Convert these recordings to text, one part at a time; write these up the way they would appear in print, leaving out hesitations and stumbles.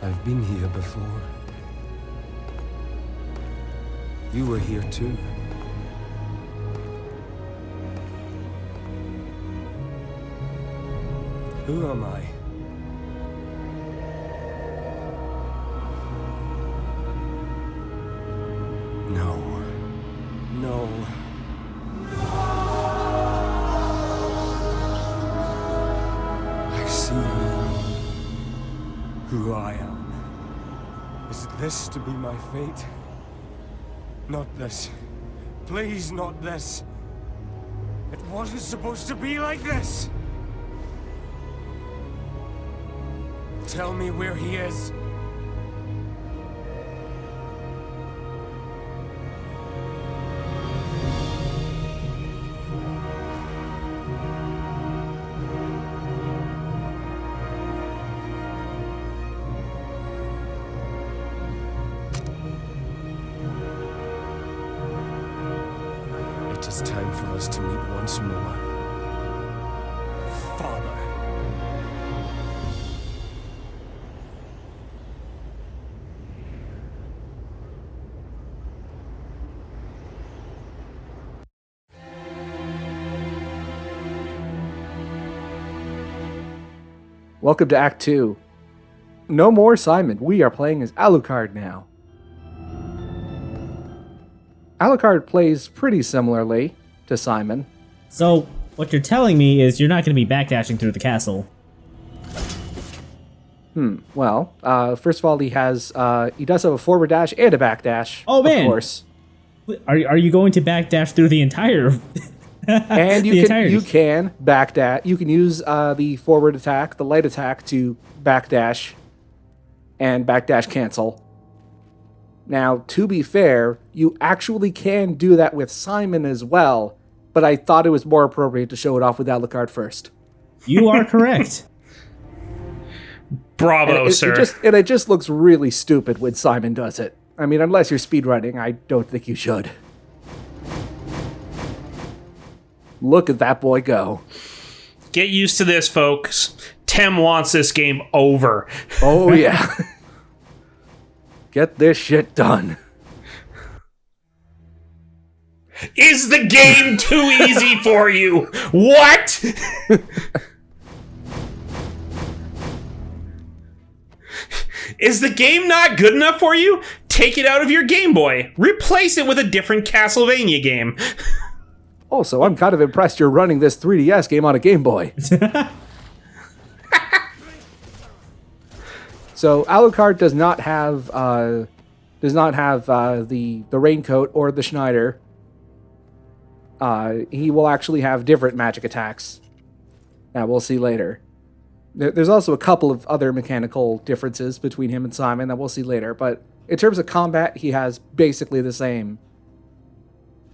I've been here before. You were here too. Who am I? No. No. I see who I am. Is this to be my fate? Not this. Please, not this. It wasn't supposed to be like this. Tell me where he is. It is time for us to meet once more. Father. Welcome to Act 2. No more Simon. We are playing as Alucard now. Alucard plays pretty similarly to Simon. So, what you're telling me is you're not going to be backdashing through the castle. Well, first of all, he does have a forward dash and a back dash. Oh, man. Of course. Are you going to backdash through the entire... And you can backdash. You can use the forward attack, the light attack, to backdash and backdash cancel. Now, to be fair, you actually can do that with Simon as well, but I thought it was more appropriate to show it off with Alucard first. You are correct. Bravo, sir. It just looks really stupid when Simon does it. I mean, unless you're speedrunning, I don't think you should. Look at that boy go. Get used to this, folks. Tem wants this game over. Oh, yeah. Get this shit done. Is the game too easy for you? What? Is the game not good enough for you? Take it out of your Game Boy. Replace it with a different Castlevania game. Also, I'm kind of impressed you're running this 3DS game on a Game Boy. So Alucard does not have the raincoat or the Schneider. He will actually have different magic attacks. That we'll see later. There's also a couple of other mechanical differences between him and Simon that we'll see later. But in terms of combat, he has basically the same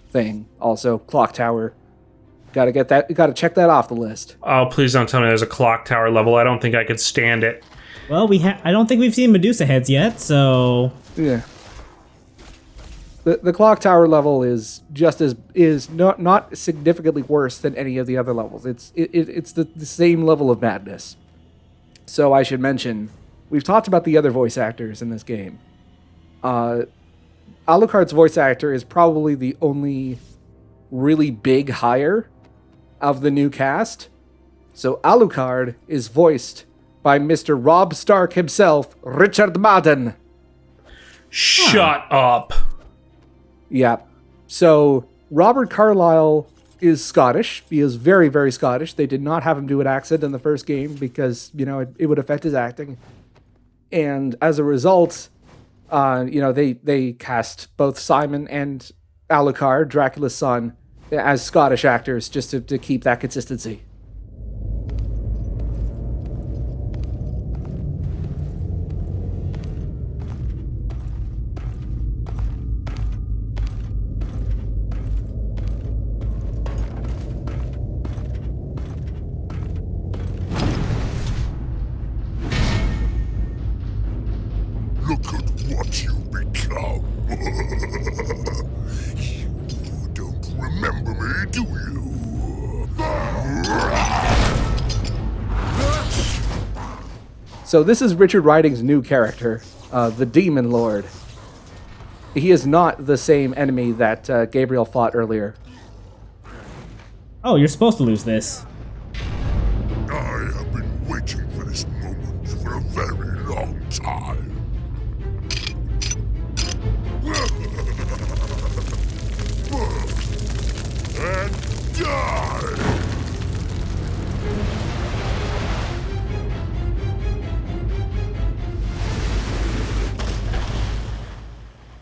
thing. Also, clock tower. Gotta check that off the list. Oh, please don't tell me there's a clock tower level. I don't think I could stand it. Well, I don't think we've seen Medusa heads yet, so... Yeah. The clock tower level is not significantly worse than any of the other levels. It's the same level of madness. So I should mention, we've talked about the other voice actors in this game. Alucard's voice actor is probably the only really big hire of the new cast. So Alucard is voiced by Mr. Rob Stark himself, Richard Madden. Shut up. Yeah. So Robert Carlyle is Scottish. He is very, very Scottish. They did not have him do an accent in the first game because, it would affect his acting. And as a result... they cast both Simon and Alucard, Dracula's son, as Scottish actors just to keep that consistency. Look at what you become. You don't remember me, do you? So this is Richard Riding's new character, the Demon Lord. He is not the same enemy that Gabriel fought earlier. Oh, you're supposed to lose this. I have been waiting for this moment for a very long time. And die!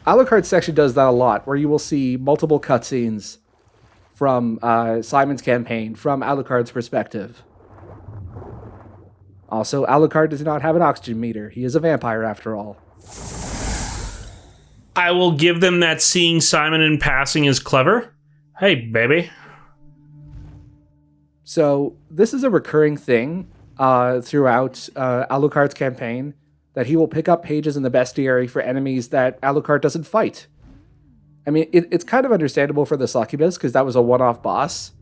Alucard's section does that a lot, where you will see multiple cutscenes from Simon's campaign, from Alucard's perspective. Also, Alucard does not have an oxygen meter. He is a vampire, after all. I will give them that seeing Simon in passing is clever. Hey, baby. So, this is a recurring thing throughout Alucard's campaign, that he will pick up pages in the bestiary for enemies that Alucard doesn't fight. I mean, it's kind of understandable for the succubus, because that was a one-off boss,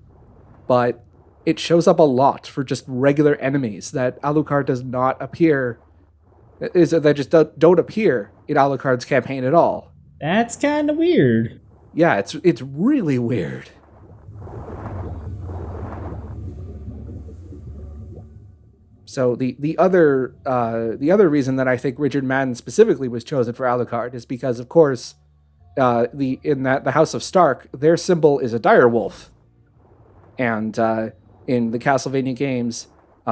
but it shows up a lot for just regular enemies that Alucard does not appear, that just don't appear in Alucard's campaign at all. That's kind of weird. Yeah, it's really weird. So the other reason that I think Richard Madden specifically was chosen for Alucard is because, of course, the House of Stark, their symbol is a direwolf, and in the Castlevania games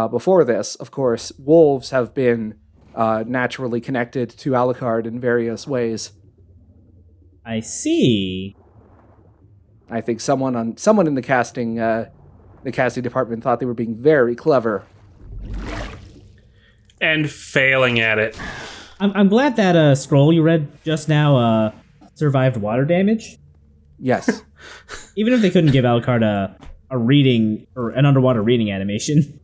before this, of course, wolves have been naturally connected to Alucard in various ways. I see. I think someone in the casting department thought they were being very clever. And failing at it. I'm glad that scroll you read just now survived water damage. Yes. Even if they couldn't give Alucard a reading or an underwater reading animation.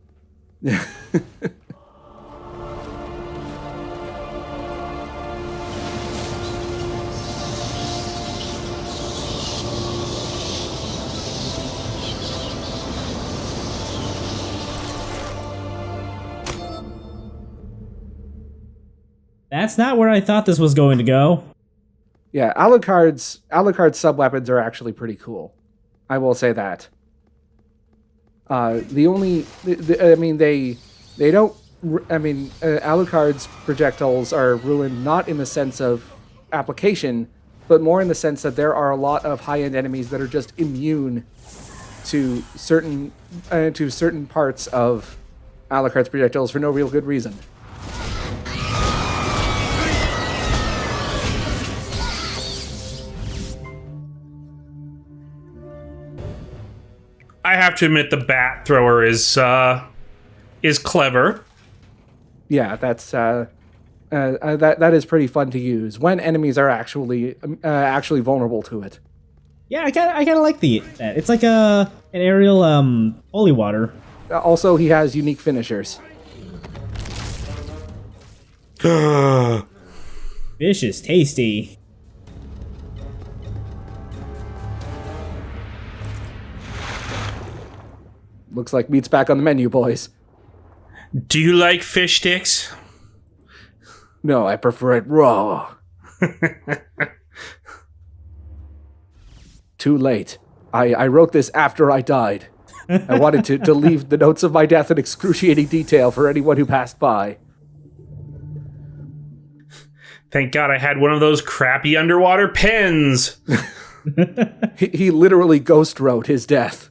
That's not where I thought this was going to go. Yeah, Alucard's sub-weapons are actually pretty cool. I will say that. Alucard's projectiles are ruined not in the sense of application, but more in the sense that there are a lot of high-end enemies that are just immune to certain parts of Alucard's projectiles for no real good reason. I have to admit the bat thrower is clever. Yeah, that's that is pretty fun to use when enemies are actually vulnerable to it. Yeah, I kind of like that. It's like an aerial holy water. Also, he has unique finishers. Fish is tasty. Looks like meat's back on the menu, boys. Do you like fish sticks? No, I prefer it raw. Too late. I wrote this after I died. I wanted to leave the notes of my death in excruciating detail for anyone who passed by. Thank God I had one of those crappy underwater pens. He literally ghost wrote his death.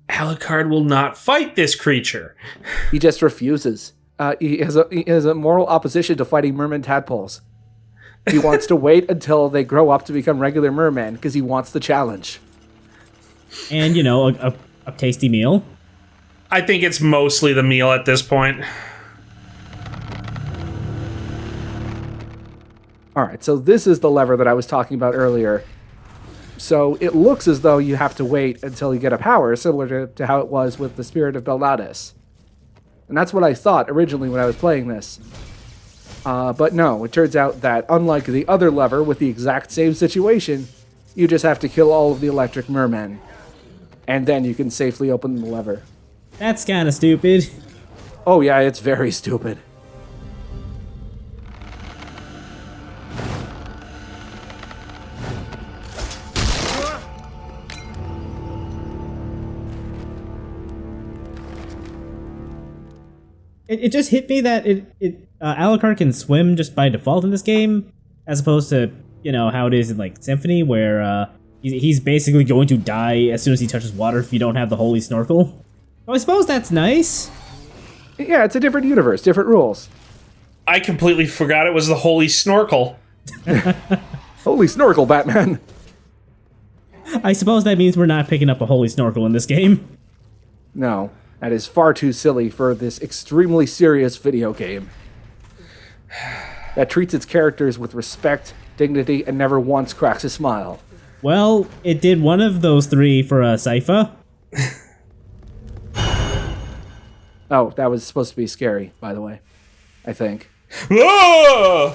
Alucard will not fight this creature. He just refuses. He has a moral opposition to fighting merman tadpoles. He wants to wait until they grow up to become regular mermen because he wants the challenge. And, a tasty meal. I think it's mostly the meal at this point. All right, so this is the lever that I was talking about earlier. So it looks as though you have to wait until you get a power, similar to how it was with the Spirit of Belnades. And that's what I thought originally when I was playing this. But no, it turns out that unlike the other lever with the exact same situation, you just have to kill all of the electric mermen. And then you can safely open the lever. That's kind of stupid. Oh yeah, it's very stupid. It just hit me that Alucard can swim just by default in this game, as opposed to, how it is in, like, Symphony, where he's basically going to die as soon as he touches water if you don't have the holy snorkel. So I suppose that's nice. Yeah, it's a different universe, different rules. I completely forgot it was the holy snorkel. Holy snorkel, Batman. I suppose that means we're not picking up a holy snorkel in this game. No, that is far too silly for this extremely serious video game that treats its characters with respect, dignity, and never once cracks a smile. Well, it did one of those three for Sypha. Oh, that was supposed to be scary, by the way. I think. Oh!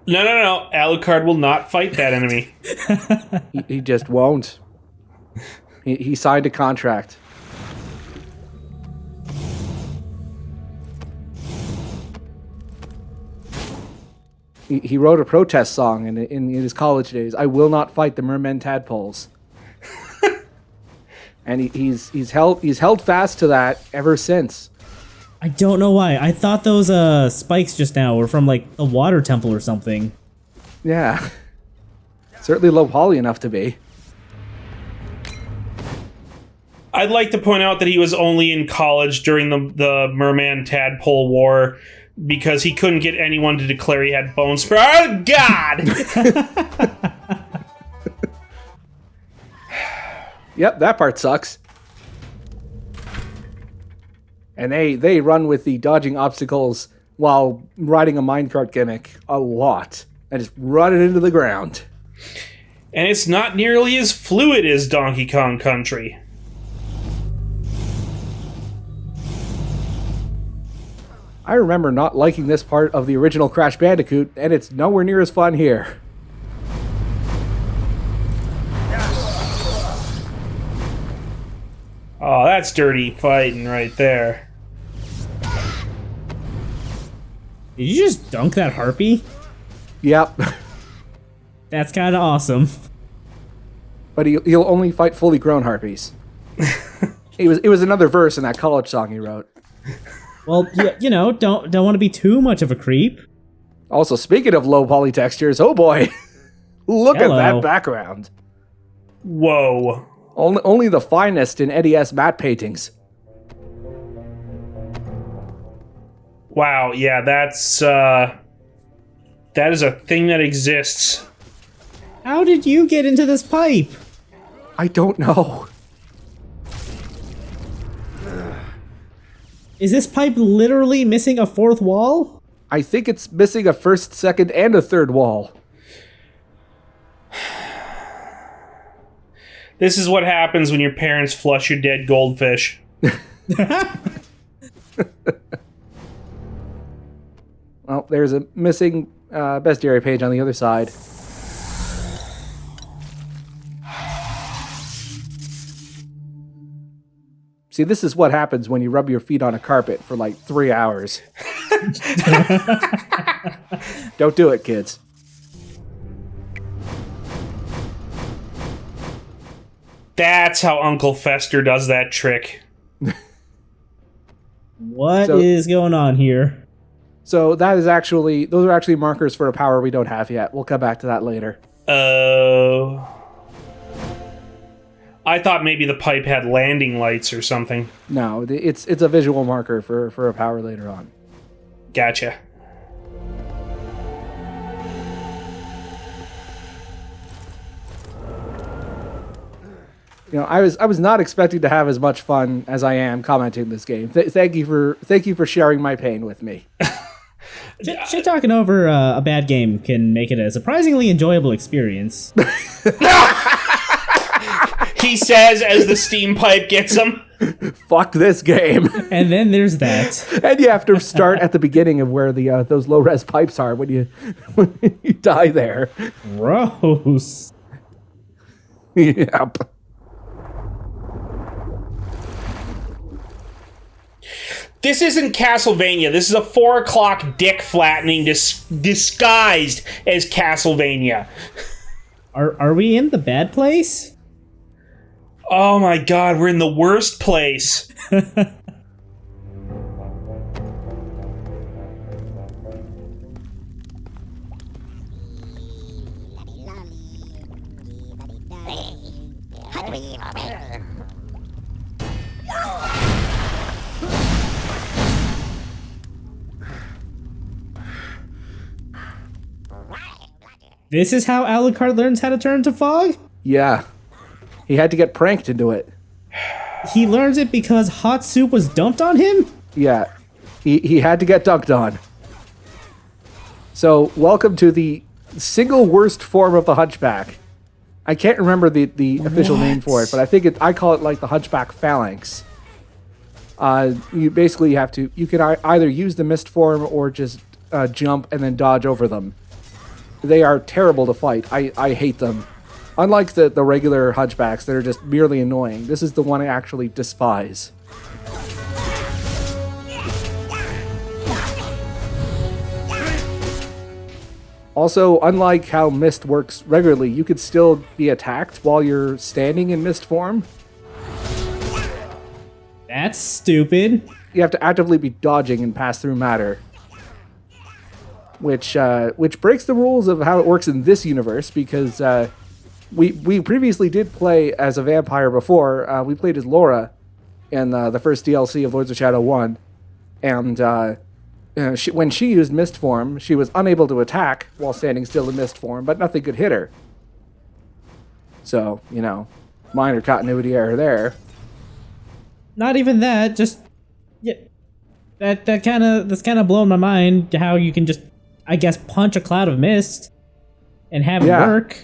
No. Alucard will not fight that enemy. He just won't. He signed a contract. He wrote a protest song in his college days. I will not fight the mermen tadpoles. And he's held fast to that ever since. I don't know why. I thought those spikes just now were from, like, a water temple or something. Yeah. Certainly low poly enough to be. I'd like to point out that he was only in college during the merman tadpole war because he couldn't get anyone to declare he had bone spur. Oh, God! Yep, that part sucks. And they run with the dodging obstacles while riding a minecart gimmick a lot. And just run it into the ground. And it's not nearly as fluid as Donkey Kong Country. I remember not liking this part of the original Crash Bandicoot, and it's nowhere near as fun here. Oh, that's dirty fighting right there. Did you just dunk that harpy? Yep. That's kind of awesome. But he'll only fight fully grown harpies. It was another verse in that college song he wrote. Well, don't want to be too much of a creep. Also, speaking of low poly textures, oh boy. Look Hello. at that background. Whoa. Only the finest in NES matte paintings. Wow, yeah, that is a thing that exists. How did you get into this pipe? I don't know. Is this pipe literally missing a fourth wall? I think it's missing a first, second, and a third wall. This is what happens when your parents flush your dead goldfish. Well, there's a missing bestiary page on the other side. See, this is what happens when you rub your feet on a carpet for like 3 hours. Don't do it, kids. That's how Uncle Fester does that trick. What is going on here? So those are actually markers for a power we don't have yet. We'll come back to that later. I thought maybe the pipe had landing lights or something. No, it's a visual marker for a power later on. Gotcha. You know, I was not expecting to have as much fun as I am commenting this game. Thank you for sharing my pain with me. Shit talking over a bad game can make it a surprisingly enjoyable experience. He he says as the steam pipe gets him. Fuck this game. And then there's that. And you have to start at the beginning of where the those low res pipes are when you die there. Gross. Yep. This isn't Castlevania. This is a 4 o'clock dick flattening disguised as Castlevania. Are we in the bad place? Oh my god, we're in the worst place. This is how Alucard learns how to turn to fog? Yeah. He had to get pranked into it. He learns it because hot soup was dumped on him? Yeah. He had to get dunked on. So, welcome to the single worst form of the Hunchback. I can't remember the official name for it, but I call it like the Hunchback Phalanx. You basically have to, you can either use the mist form or just jump and then dodge over them. They are terrible to fight. I hate them. Unlike the regular Hunchbacks that are just merely annoying, this is the one I actually despise. Also, unlike how mist works regularly, you could still be attacked while you're standing in mist form. That's stupid. You have to actively be dodging and pass through matter. Which breaks the rules of how it works in this universe, because we previously did play as a vampire before. We played as Laura in the first DLC of Lords of Shadow 1. And when she used mist form, she was unable to attack while standing still in mist form, but nothing could hit her. So, minor continuity error there. Not even that, just... Yeah, that's kind of blowing my mind, how you can just, I guess, punch a cloud of mist and have it work.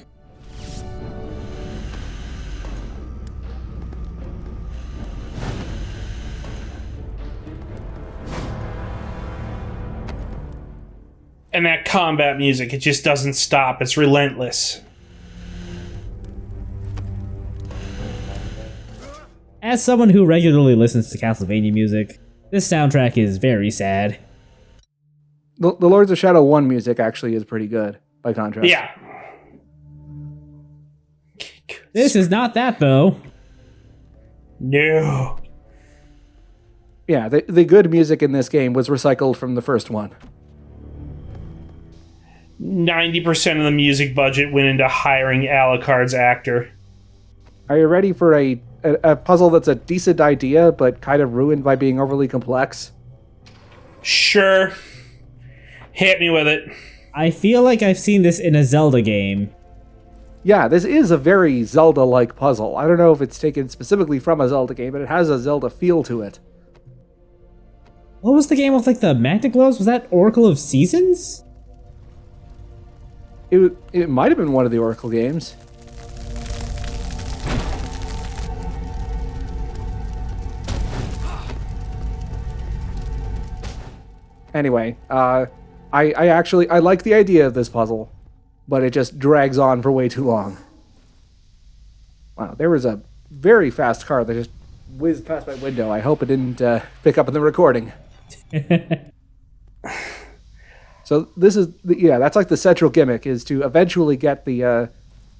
And that combat music, it just doesn't stop. It's relentless. As someone who regularly listens to Castlevania music, this soundtrack is very sad. The Lords of Shadow 1 music actually is pretty good, by contrast. Yeah. This is not that, though. No. Yeah, the good music in this game was recycled from the first one. 90% of the music budget went into hiring Alucard's actor. Are you ready for a puzzle that's a decent idea, but kind of ruined by being overly complex? Sure. Hit me with it. I feel like I've seen this in a Zelda game. Yeah, this is a very Zelda-like puzzle. I don't know if it's taken specifically from a Zelda game, but it has a Zelda feel to it. What was the game with, like, the magnet globes? Was that Oracle of Seasons? It might have been one of the Oracle games. Anyway, I like the idea of this puzzle, but it just drags on for way too long. Wow, there was a very fast car that just whizzed past my window. I hope it didn't pick up in the recording. So this is, that's like the central gimmick, is to eventually get the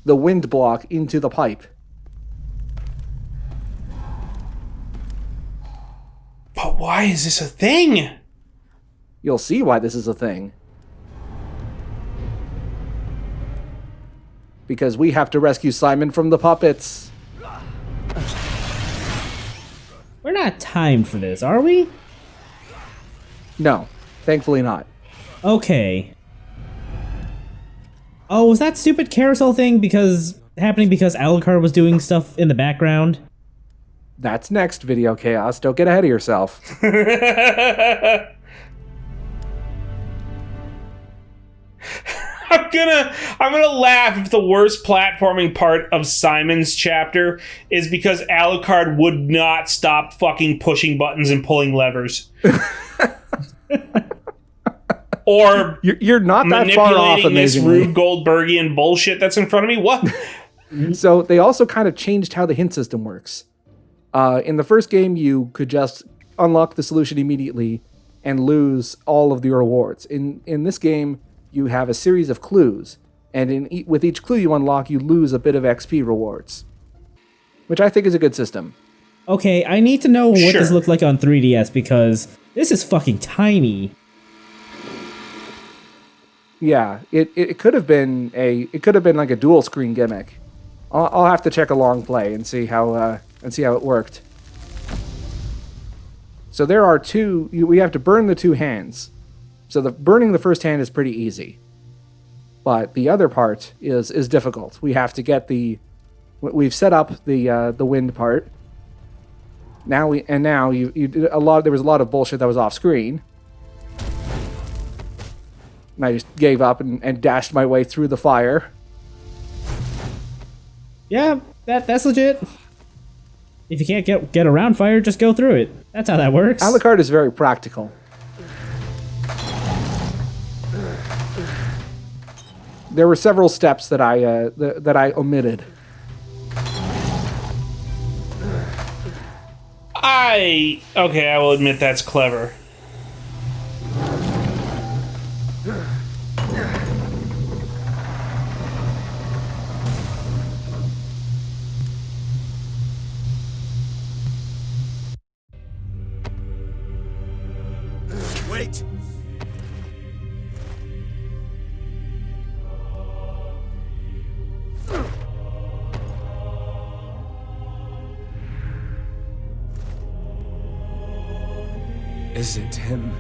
wind block into the pipe. But why is this a thing? You'll see why this is a thing. Because we have to rescue Simon from the puppets. We're not timed for this, are we? No, thankfully not. Okay. Oh, was that stupid carousel thing happening because Alucard was doing stuff in the background? That's next, Video Chaos. Don't get ahead of yourself. I'm gonna laugh if the worst platforming part of Simon's chapter is because Alucard would not stop fucking pushing buttons and pulling levers. Or You're not that far off, manipulating this amazingly. Rube Goldbergian bullshit that's in front of me. What? So they also kind of changed how the hint system works. In the first game, you could just unlock the solution immediately and lose all of your rewards. In this game, you have a series of clues, and with each clue you unlock, you lose a bit of XP rewards, which I think is a good system. Okay, I need to know what Sure. this looked like on 3DS because this is fucking tiny. Yeah, it could have been like a dual screen gimmick. I'll have to check a long play and see how it worked. So there are two. We have to burn the two hands. So burning the first hand is pretty easy, but the other part is difficult. We have to get we've set up the wind part. Now you did a lot. There was a lot of bullshit that was off screen. And I just gave up and dashed my way through the fire. Yeah, that's legit. If you can't get around fire, just go through it. That's how that works. Alucard is very practical. There were several steps that I omitted. I will admit that's clever. Wait! Is it him?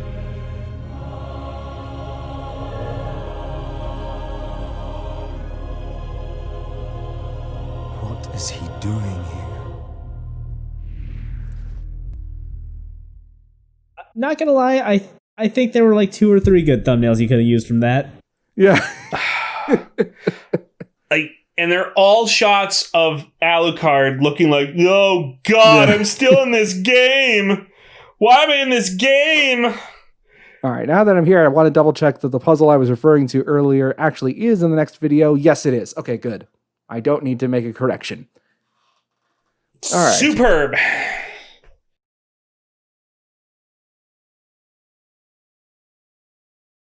What is he doing here? Not gonna lie, I think there were like 2 or 3 good thumbnails you could have used from that. Yeah. And they're all shots of Alucard looking like, oh god, I'm still in this game. Why am I in this game? All right, now that I'm here, I want to double check that the puzzle I was referring to earlier actually is in the next video. Yes, it is. Okay, good. I don't need to make a correction. All right. Superb.